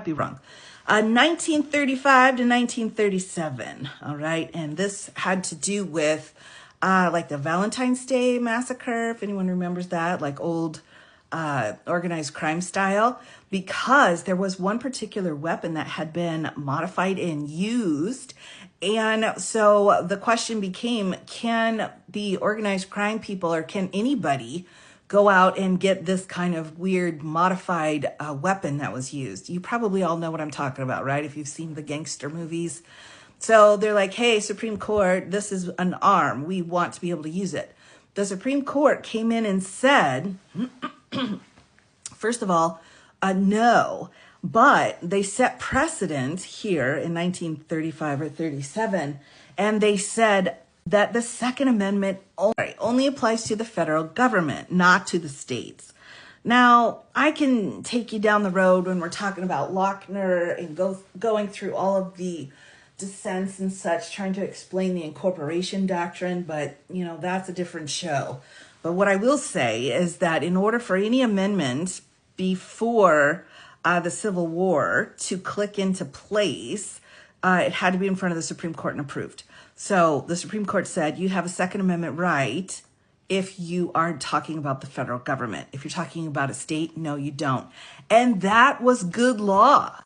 Be wrong. 1935 to 1937. All right. And this had to do with like the Valentine's Day massacre, if anyone remembers that, like old organized crime style, because there was one particular weapon that had been modified and used. And so the question became, can the organized crime people or can anybody go out and get this kind of weird modified weapon that was used? You probably all know what I'm talking about, right? If you've seen the gangster movies. So they're like, hey, Supreme Court, this is an arm. We want to be able to use it. The Supreme Court came in and said, first of all, no, but they set precedent here in 1935 or 37, and they said that the Second Amendment only applies to the federal government, not to the states. Now, I can take you down the road when we're talking about Lochner and going through all of the dissents and such, trying to explain the incorporation doctrine, but, you know, that's a different show. But what I will say is that in order for any amendment before the Civil War to click into place, it had to be in front of the Supreme Court and approved. So the Supreme Court said you have a Second Amendment right if you are talking about the federal government. If you're talking about a state, no, you don't. And that was good law.